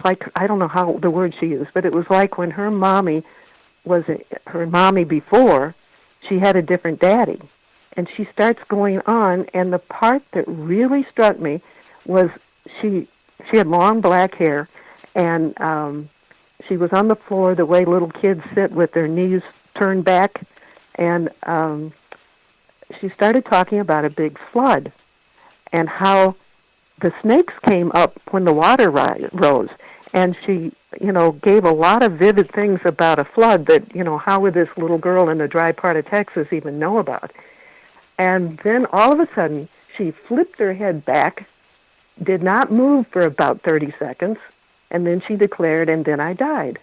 like, I don't know how the word she used, but it was like when her mommy before, she had a different daddy. And she starts going on, and the part that really struck me was she had long black hair, and she was on the floor the way little kids sit with their knees turned back, and she started talking about a big flood and how the snakes came up when the water rose. And she, gave a lot of vivid things about a flood that, how would this little girl in the dry part of Texas even know about? And then all of a sudden, she flipped her head back, did not move for about 30 seconds, and then she declared, "And then I died."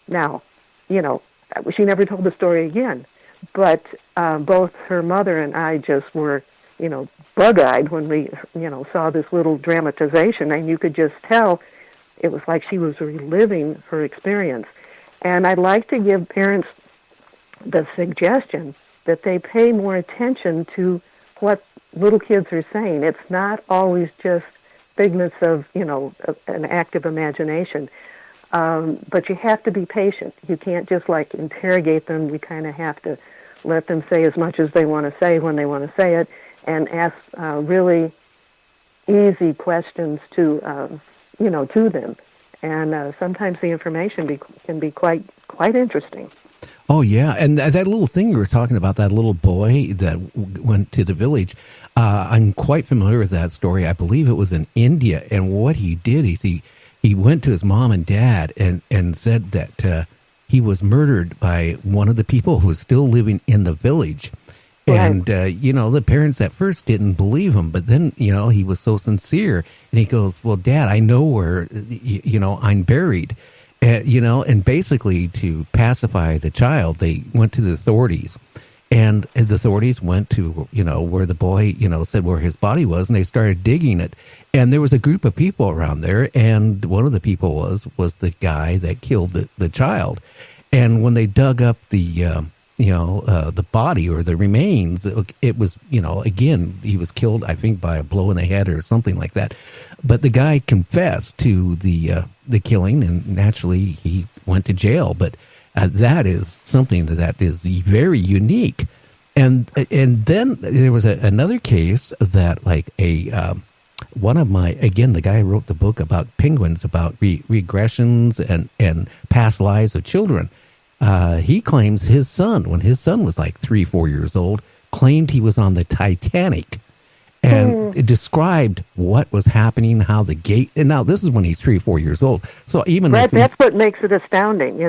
Now, she never told the story again. But both her mother and I just were, bug-eyed when we, saw this little dramatization, and you could just tell it was like she was reliving her experience. And I'd like to give parents the suggestion that they pay more attention to what little kids are saying. It's not always just figments of, an active imagination. But you have to be patient. You can't just, interrogate them. You kind of have to let them say as much as they want to say when they want to say it, and ask really easy questions to them. And sometimes the information can be quite interesting. Oh, yeah. And that little thing you were talking about, that little boy that went to the village, I'm quite familiar with that story. I believe it was in India. And what he did is he went to his mom and dad and said that he was murdered by one of the people who was still living in the village. Right. And, the parents at first didn't believe him. But then, he was so sincere. And he goes, "Well, Dad, I know where, I'm buried." And basically to pacify the child, they went to the authorities. And the authorities went to, where the boy, said where his body was, and they started digging it. And there was a group of people around there, and one of the people was the guy that killed the child. And when they dug up the body or the remains, it was, again, he was killed, I think, by a blow in the head or something like that. But the guy confessed to the killing, and naturally he went to jail. But that is something that is very unique. And then there was another case that, one of the guy who wrote the book about penguins, about regressions and past lives of children. He claims his son, when his son was 3-4 years old, claimed he was on the Titanic. And it described what was happening, how the gate. And now this is when he's 3-4 years old. So even that's what makes it astounding,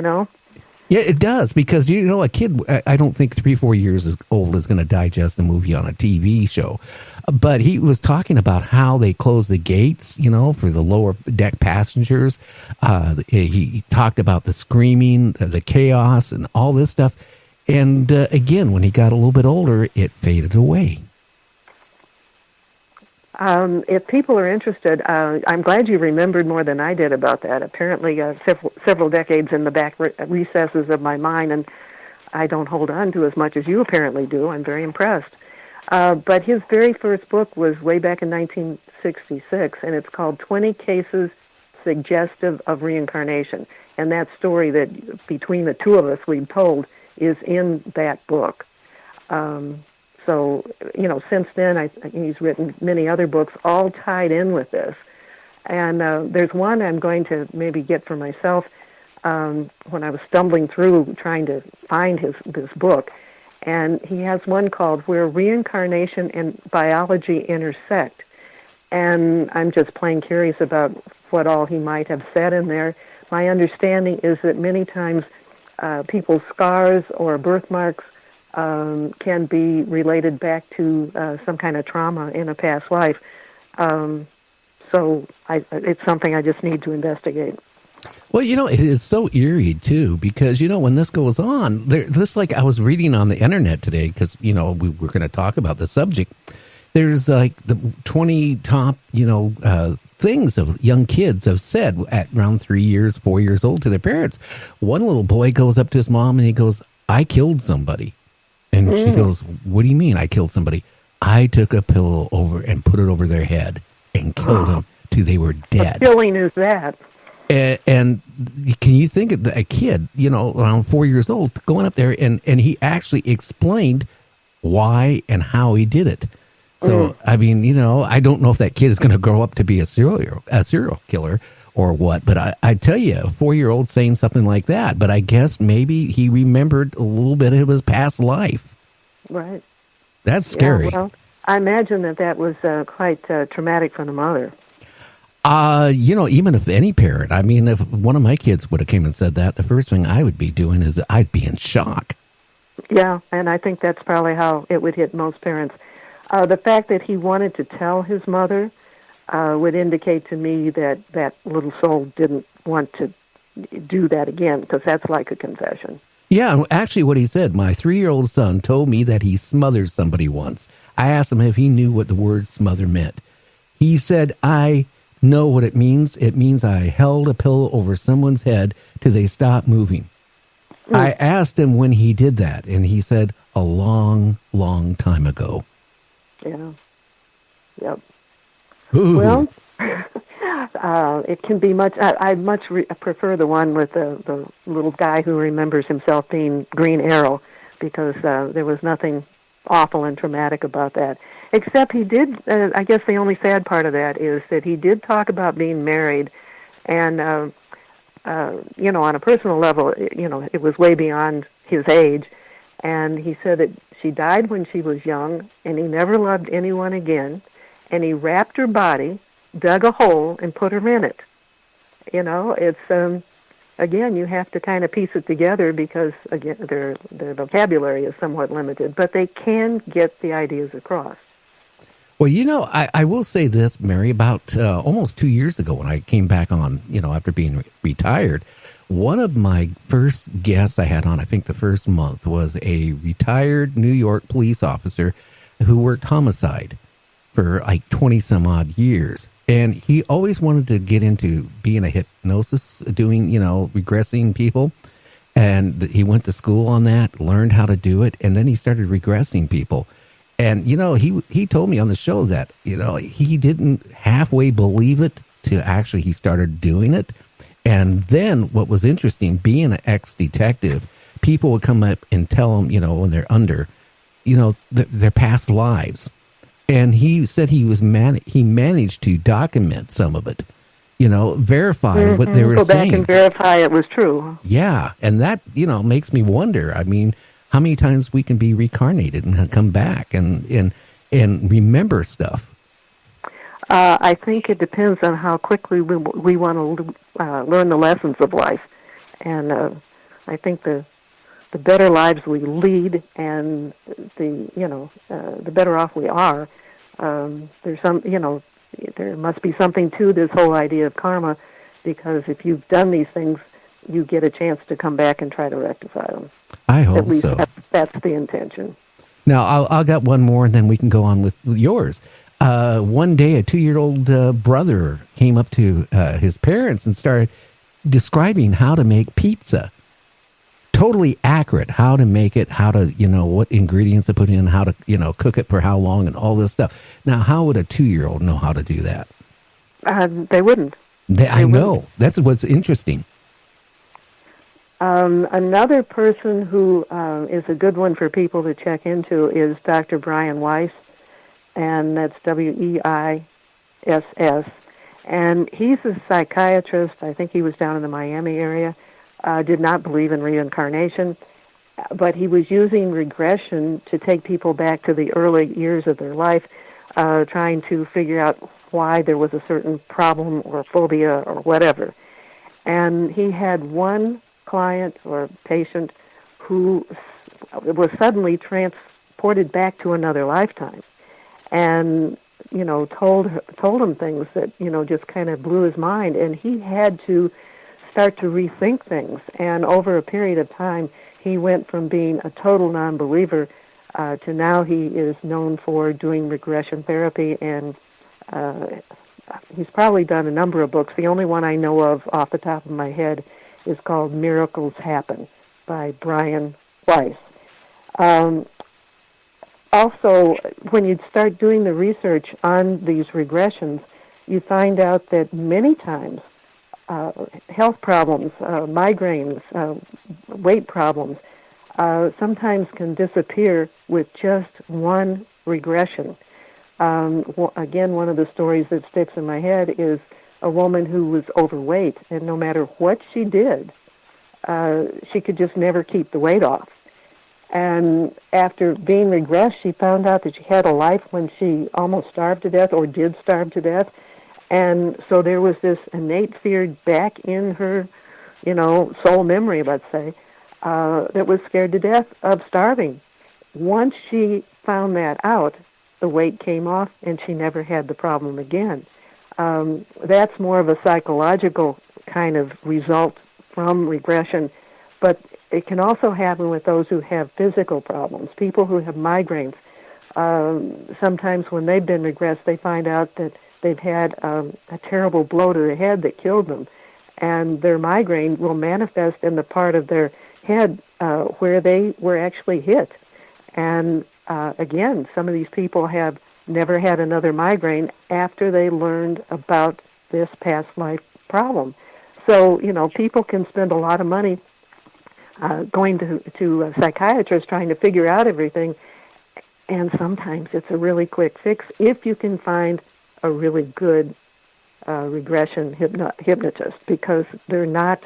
Yeah, it does, because a kid, I don't think 3-4 years old is going to digest a movie on a TV show. But he was talking about how they closed the gates, for the lower deck passengers. He talked about the screaming, the chaos, and all this stuff. And again, when he got a little bit older, it faded away. If people are interested, I'm glad you remembered more than I did about that. Apparently, several decades in the back recesses of my mind, and I don't hold on to as much as you apparently do. I'm very impressed. But his very first book was way back in 1966, and it's called 20 Cases Suggestive of Reincarnation. And that story that between the two of us we've told is in that book. So, since then, he's written many other books, all tied in with this. And there's one I'm going to maybe get for myself when I was stumbling through trying to find this book. And he has one called Where Reincarnation and Biology Intersect. And I'm just plain curious about what all he might have said in there. My understanding is that many times people's scars or birthmarks can be related back to some kind of trauma in a past life. So it's something I just need to investigate. Well, it is so eerie, too, because, when this goes on, I was reading on the internet today, because, we were going to talk about the subject. There's the 20 top, things of young kids have said at around 4 years old to their parents. One little boy goes up to his mom and he goes, "I killed somebody." And she goes, "What do you mean I killed somebody?" "I took a pillow over and put it over their head and killed them till they were dead." What killing is that? And can you think of a kid, around 4 years old, going up there and he actually explained why and how he did it. So, I mean, I don't know if that kid is going to grow up to be a serial killer or what, but I tell you, a 4-year-old saying something like that, but I guess maybe he remembered a little bit of his past life. Right. That's scary. Yeah, well, I imagine that was quite traumatic for the mother. Even if any parent, I mean, if one of my kids would have came and said that, the first thing I would be doing is I'd be in shock. Yeah, and I think that's probably how it would hit most parents. The fact that he wanted to tell his mother would indicate to me that that little soul didn't want to do that again, because that's like a confession. Yeah, actually what he said, my 3-year-old son told me that he smothered somebody once. I asked him if he knew what the word smother meant. He said, I know what it means. It means I held a pillow over someone's head till they stopped moving. I asked him when he did that, and he said, a long, long time ago. Yeah. Yep. Ooh. Well, it can be much. I prefer the one with the little guy who remembers himself being Green Arrow, because there was nothing awful and traumatic about that. Except he did. I guess the only sad part of that is that he did talk about being married, and on a personal level, it was way beyond his age. And he said that she died when she was young, and he never loved anyone again. And he wrapped her body, dug a hole, and put her in it. It's again, you have to kind of piece it together, because again, their vocabulary is somewhat limited, but they can get the ideas across. Well, I will say this, Mary, about almost 2 years ago when I came back on, after being retired, one of my first guests I had on, I think the first month, was a retired New York police officer who worked homicide for like 20 some odd years. And he always wanted to get into being a hypnosis, doing, regressing people. And he went to school on that, learned how to do it, and then he started regressing people. And, he told me on the show that, he didn't halfway believe it till actually he started doing it. And then what was interesting, being an ex-detective, people would come up and tell him, when they're under, their past lives. And he said he managed to document some of it, verify what they were saying. Go back and verify it was true. Yeah, and that, makes me wonder. I mean, how many times we can be reincarnated and come back and remember stuff? I think it depends on how quickly we want to learn the lessons of life. And I think the better lives we lead, and the better off we are. There must be something to this whole idea of karma, because if you've done these things, you get a chance to come back and try to rectify them. I hope At least so. That's the intention. Now, I'll got one more, and then we can go on with yours. One day, a 2-year-old brother came up to his parents and started describing how to make pizza. Totally accurate, how to make it, how to, what ingredients to put in, how to, cook it for how long, and all this stuff. Now, how would a 2-year-old know how to do that? They wouldn't. I know. That's what's interesting. Another person who is a good one for people to check into is Dr. Brian Weiss, and that's Weiss. And he's a psychiatrist. I think he was down in the Miami area. Did not believe in reincarnation, but he was using regression to take people back to the early years of their life, trying to figure out why there was a certain problem or phobia or whatever. And he had one client or patient who was suddenly transported back to another lifetime, and told him things that just kind of blew his mind, and he had to start to rethink things. And over a period of time, he went from being a total non-believer to now he is known for doing regression therapy, and he's probably done a number of books. The only one I know of off the top of my head is called Miracles Happen by Brian Weiss. Also, when you start doing the research on these regressions, you find out that many times health problems, migraines, weight problems, sometimes can disappear with just one regression. Again, one of the stories that sticks in my head is a woman who was overweight, and no matter what she did, she could just never keep the weight off. And after being regressed, she found out that she had a life when she almost starved to death or did starve to death. And so there was this innate fear back in her, soul memory, let's say, that was scared to death of starving. Once she found that out, the weight came off and she never had the problem again. That's more of a psychological kind of result from regression, but it can also happen with those who have physical problems, people who have migraines. Sometimes when they've been regressed, they find out that they've had a terrible blow to the head that killed them, and their migraine will manifest in the part of their head where they were actually hit. And again, some of these people have never had another migraine after they learned about this past life problem. So, people can spend a lot of money going to a psychiatrist trying to figure out everything, and sometimes it's a really quick fix if you can find a really good regression hypnotist, because they're not.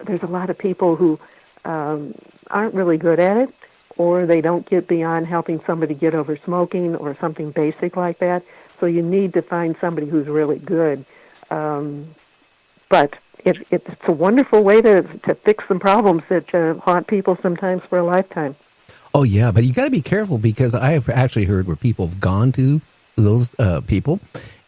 There's a lot of people who aren't really good at it, or they don't get beyond helping somebody get over smoking or something basic like that. So you need to find somebody who's really good. But it's a wonderful way to fix some problems that haunt people sometimes for a lifetime. Oh, yeah, but you got to be careful, because I have actually heard where people have gone to those people,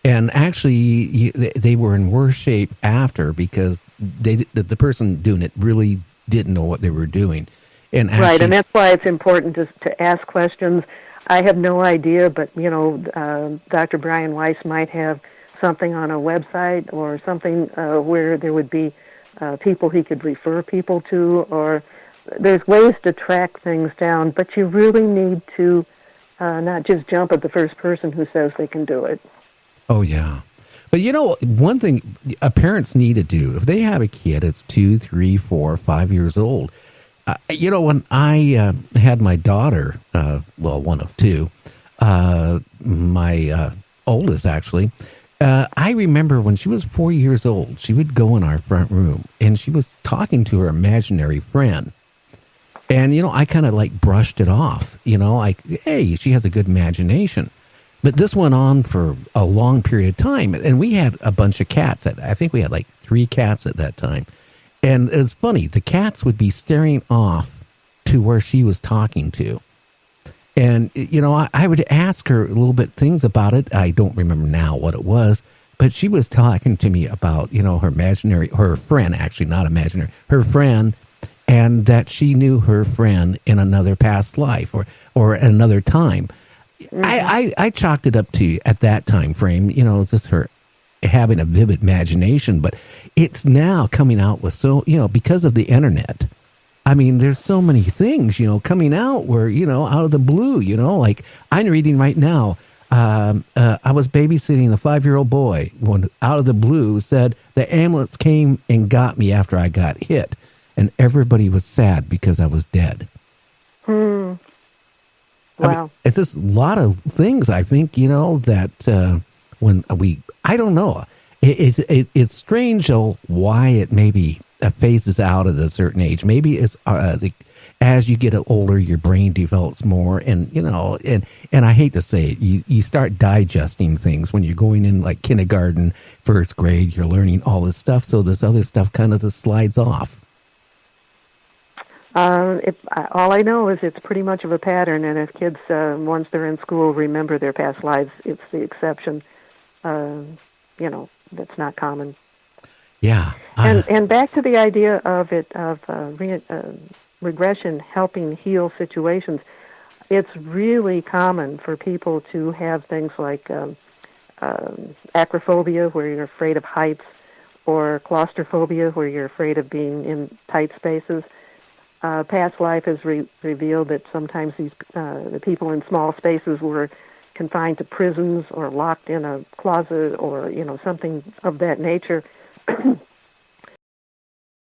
and actually they were in worse shape after, because the person doing it really didn't know what they were doing. And actually, right, and that's why it's important to ask questions. I have no idea, but, Dr. Brian Weiss might have something on a website or something where there would be people he could refer people to, or there's ways to track things down, but you really need to not just jump at the first person who says they can do it. Oh, yeah. But, one thing parents need to do, if they have a kid that's 2, 3, 4, 5 years old, when I had my daughter, one of two, my oldest actually, I remember when she was 4 years old, she would go in our front room and she was talking to her imaginary friend. And, I kind of like brushed it off, like, hey, she has a good imagination. But this went on for a long period of time. And we had a bunch of cats. I think we had like 3 cats at that time. And it was funny. The cats would be staring off to where she was talking to. And, I would ask her a little bit things about it. I don't remember now what it was. But she was talking to me about, her friend, actually not imaginary, her friend, and that she knew her friend in another past life or at another time. Mm-hmm. I chalked it up to, at that time frame, it's just her having a vivid imagination, but it's now coming out with because of the internet. I mean, there's so many things, coming out where, out of the blue, like I'm reading right now, I was babysitting a 5-year-old boy when out of the blue said the ambulance came and got me after I got hit, and everybody was sad because I was dead. Wow. I mean, it's just a lot of things, I think, that when I don't know. It's strange why it maybe phases out at a certain age. Maybe it's as you get older, your brain develops more, and and I hate to say it, you start digesting things when you're going in like kindergarten, first grade. You're learning all this stuff, so this other stuff kind of just slides off. All I know is it's pretty much of a pattern, and if kids, once they're in school, remember their past lives, it's the exception. That's not common. Yeah. And back to the idea of regression helping heal situations. It's really common for people to have things like acrophobia, where you're afraid of heights, or claustrophobia, where you're afraid of being in tight spaces. Past life has revealed that sometimes the people in small spaces were confined to prisons or locked in a closet or something of that nature.